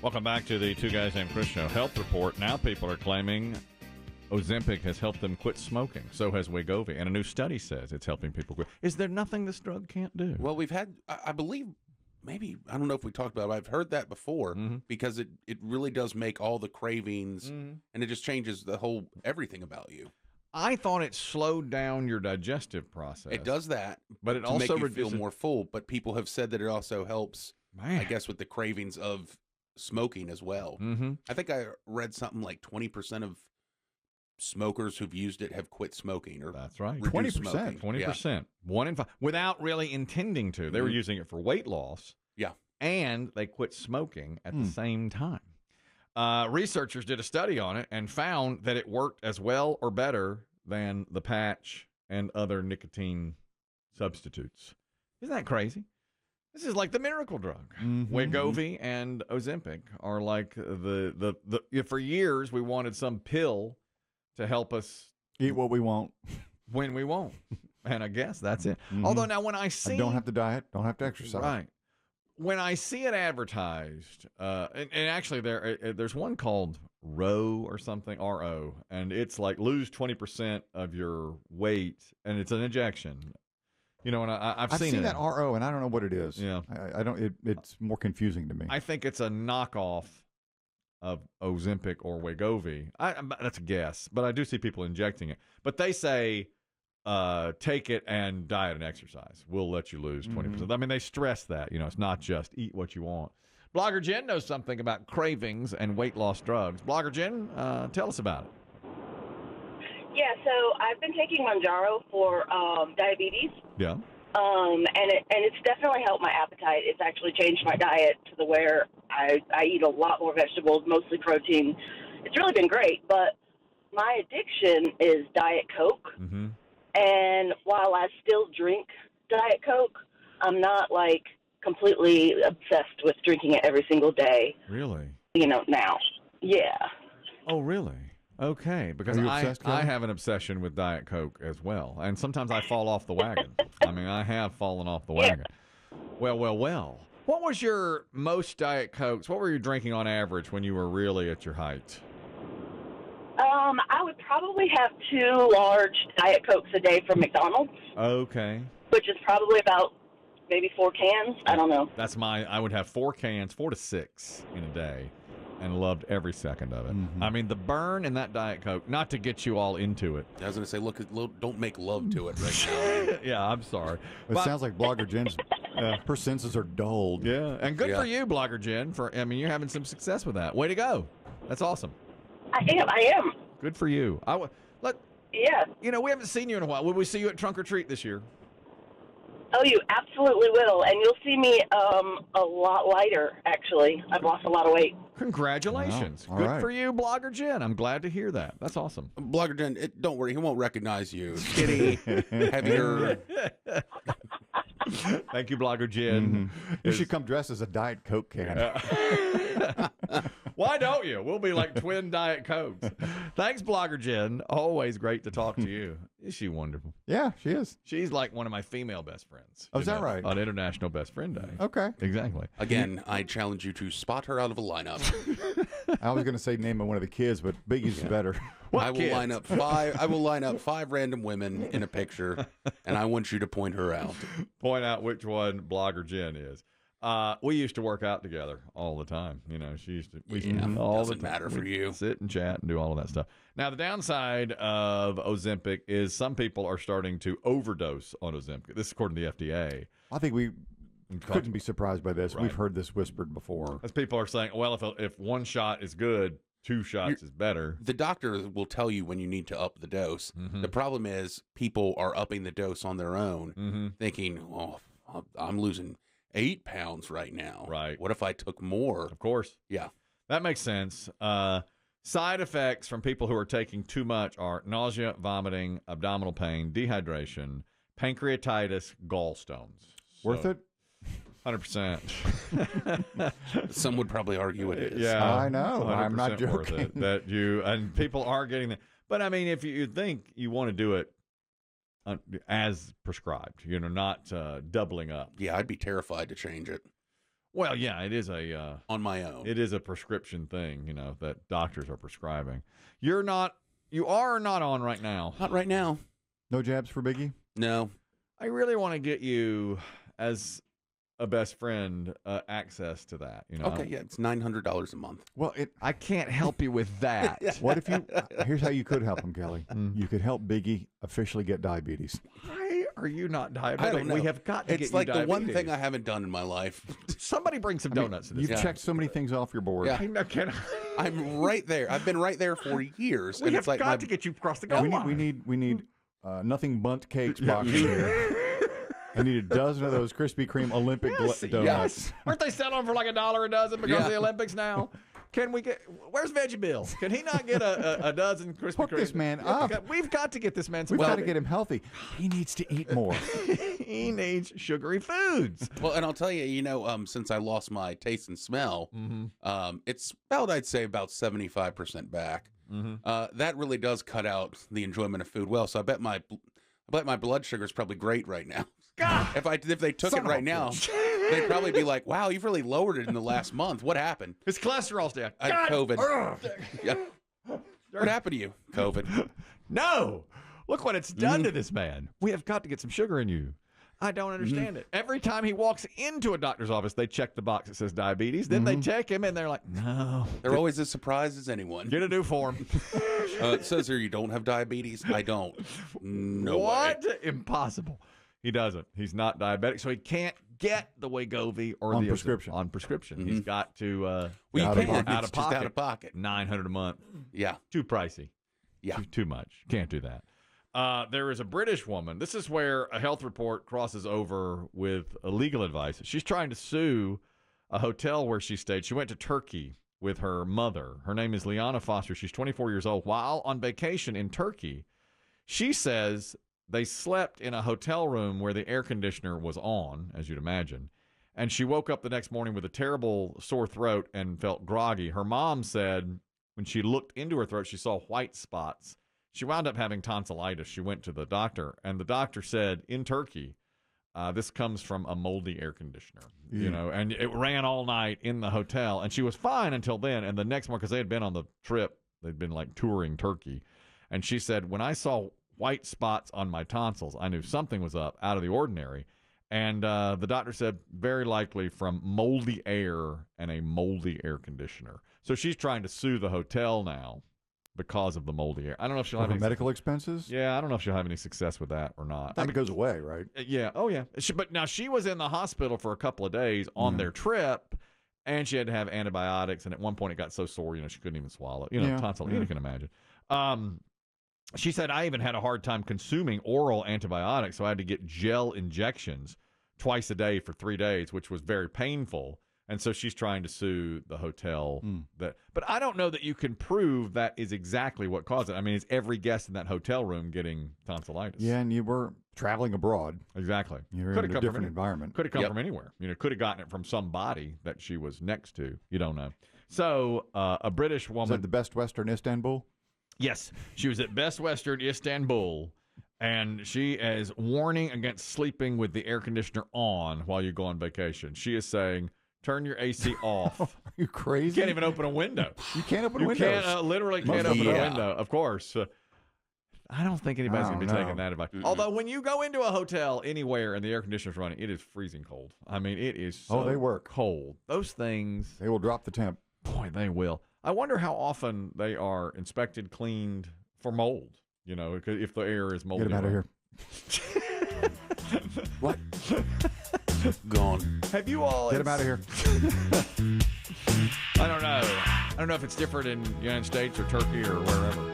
Welcome back to the Two Guys Named Chris Show Health Report. Now people are claiming Ozempic has helped them quit smoking. So has Wegovy. And a new study says it's helping people quit. Is there nothing this drug can't do? Well, we've had, I believe, maybe, I don't know if we talked about it, but I've heard that before because it really does make all the cravings and it just changes the whole everything about you. I thought it slowed down your digestive process. It does that, but it to also make you feel more full. But people have said that it also helps, I guess, with the cravings of smoking as well. I think I read something like 20% of smokers who've used it have quit smoking. Or that's right, 20%. 20%. Yeah. 1 in 5, without really intending to. They were using it for weight loss. Yeah, and they quit smoking at the same time. Researchers did a study on it and found that it worked as well or better than the patch and other nicotine substitutes. Isn't that crazy? This is like the miracle drug. Wegovy and Ozempic are like the for years we wanted some pill to help us eat what we want when we won't. And I guess that's it. Although now when I see... I don't have to diet, don't have to exercise. Right. When I see it advertised, and actually there's one called RO or something, RO, and it's like lose 20% of your weight, and it's an injection. You know, and I've seen that RO, and I don't know what it is. Yeah, I don't. It's more confusing to me. I think it's a knockoff of Ozempic or Wegovy. That's a guess, but I do see people injecting it. But they say take it and diet and exercise. We'll let you lose 20%. I mean, they stress that. You know, it's not just eat what you want. Blogger Jen knows something about cravings and weight loss drugs. Blogger Jen, tell us about it. Yeah, so I've been taking Manjaro for diabetes. Yeah. And it's definitely helped my appetite. It's actually changed my diet to the where I eat a lot more vegetables, mostly protein. It's really been great, but my addiction is Diet Coke. And while I still drink Diet Coke, I'm not like completely obsessed with drinking it every single day. Really? You know, now. Yeah. Oh, really? Okay, because I have an obsession with Diet Coke as well, and sometimes I fall off the wagon. I mean, I have fallen off the wagon. Well. What was your most Diet Cokes? What were you drinking on average when you were really at your height? I would probably have 2 large Diet Cokes a day from McDonald's. Okay. Which is probably about maybe 4 cans. I don't know. I would have 4 cans, 4 to 6 in a day. And loved every second of it. I mean, the burn in that Diet Coke, not to get you all into it. I was going to say, look, don't make love to it right now. Yeah, I'm sorry. It sounds like Blogger Jen's, her senses are dulled. Yeah, and good for you, Blogger Jen. You're having some success with that. Way to go. That's awesome. I am. Good for you. Yeah. You know, we haven't seen you in a while. Will we see you at Trunk or Treat this year? Oh, you absolutely will. And you'll see me a lot lighter, actually. I've lost a lot of weight. Congratulations. Wow. Good for you, Blogger Jen. I'm glad to hear that. That's awesome. Blogger Jen, don't worry. He won't recognize you. Skinny, heavier. Thank you, Blogger Jen. You should come dressed as a Diet Coke can. Why don't you? We'll be like twin Diet Cokes. Thanks, Blogger Jen. Always great to talk to you. Is she wonderful? Yeah, she is. She's like one of my female best friends. Oh, is that right? On International Best Friend Day. Okay. Exactly. Again, I challenge you to spot her out of a lineup. I was going to say name one of the kids, but Biggie's better. I will line up 5 random women in a picture, and I want you to point her out. Point out which one Blogger Jen is. We used to work out together all the time. You know, she used to. Doesn't matter for you. Sit and chat and do all of that stuff. Now, the downside of Ozempic is some people are starting to overdose on Ozempic. This is according to the FDA. I think we couldn't be surprised by this. Right. We've heard this whispered before. As people are saying, well, if 1 shot is good, 2 shots is better. The doctor will tell you when you need to up the dose. The problem is people are upping the dose on their own, thinking, oh, I'm losing 8 pounds right now. Right. What if I took more? Of course. Yeah. That makes sense. Side effects from people who are taking too much are nausea, vomiting, abdominal pain, dehydration, pancreatitis, gallstones. Worth it? 100%. Some would probably argue it is. Yeah, I know. I'm not joking. Worth it, and people are getting that. But I mean, if you think you want to do it as prescribed, you know, not doubling up. Yeah, I'd be terrified to change it. Well, yeah, it is a on my own. It is a prescription thing, that doctors are prescribing. You are not on right now. Not right now. No jabs for Biggie? No. I really want to get you, as a best friend, access to that. Okay, yeah, it's $900 a month. Well, I can't help you with that. What if you? Here's how you could help him, Kelly. You could help Biggie officially get diabetes. Why are you not diabetic? I don't know. We have got to get It's you like the diabetes. one thing I haven't done in my life. Somebody bring some donuts. to this. You've checked so many things off your board. Yeah. I'm right there. I've been right there for years. We and have it's like got to get you across the goal line. We need nothing bunt cakes boxes here. I need a dozen of those Krispy Kreme Olympic donuts. Yes. Aren't they selling them for like $1 a dozen because of the Olympics now? Can we get? Where's Veggie Bill? Can he not get a dozen Krispy Kreme? Hook this man up. We've got to get this man. We've got to get him healthy. He needs to eat more. He needs sugary foods. Well, and I'll tell you, since I lost my taste and smell, it's I'd say about 75% back. That really does cut out the enjoyment of food well. So I bet my blood sugar is probably great right now. God. If they took it right now, they'd probably be like, "Wow, you've really lowered it in the last month. What happened?" His cholesterol's down. I had COVID. Yeah. What happened to you? COVID. No. Look what it's done to this man. We have got to get some sugar in you. I don't understand it. Every time he walks into a doctor's office, they check the box that says diabetes. Then they check him, and they're like, no. They're always as surprised as anyone. Get a new form. It says here you don't have diabetes. I don't. No what? way. Impossible. He doesn't. He's not diabetic, so he can't get the Wegovy or on the prescription. On prescription. He's got to well, you out can't. out It's of just pocket. out of pocket. $900 a month. Yeah. Too pricey. Yeah. Too much. Can't do that. There is a British woman. This is where a health report crosses over with legal advice. She's trying to sue a hotel where she stayed. She went to Turkey with her mother. Her name is Liana Foster. She's 24 years old. While on vacation in Turkey, she says they slept in a hotel room where the air conditioner was on, as you'd imagine. And she woke up the next morning with a terrible sore throat and felt groggy. Her mom said when she looked into her throat, she saw white spots. She wound up having tonsillitis. She went to the doctor, and the doctor said, in Turkey, this comes from a moldy air conditioner, and it ran all night in the hotel, and she was fine until then. And the next morning, because they had been on the trip, they'd been like touring Turkey, and she said, when I saw white spots on my tonsils, I knew something was up, out of the ordinary. And the doctor said, very likely from moldy air and a moldy air conditioner. So she's trying to sue the hotel now because of the moldy air. I don't know if she'll have any medical expenses. Yeah, I don't know if she'll have any success with that or not. That goes away, right? Yeah. Oh, yeah. But now she was in the hospital for a couple of days on their trip, and she had to have antibiotics. And at one point, it got so sore, she couldn't even swallow. Tonsil. You can imagine. She said, I even had a hard time consuming oral antibiotics, so I had to get gel injections twice a day for 3 days, which was very painful. And so she's trying to sue the hotel. But I don't know that you can prove that is exactly what caused it. I mean, is every guest in that hotel room getting tonsillitis? Yeah, and you were traveling abroad. Exactly. You're in a different environment. Could have come from anywhere. Could have gotten it from somebody that she was next to. You don't know. So a British woman. Is that the Best Western Istanbul? Yes. She was at Best Western Istanbul. And she is warning against sleeping with the air conditioner on while you go on vacation. She is saying, turn your AC off. Are you crazy? You can't even open a window. You can't open windows. You can't, literally can't open a window, of course. I don't think anybody's going to be taking that advice. Although when you go into a hotel anywhere and the air conditioner's running, it is freezing cold. I mean, it is so they work. cold. Those things. They will drop the temp. Boy, they will. I wonder how often they are inspected, cleaned for mold. If the air is moldy. Get him out of here. What? Gone. Have you all... Get him out of here. I don't know. I don't know if it's different in the United States or Turkey or wherever.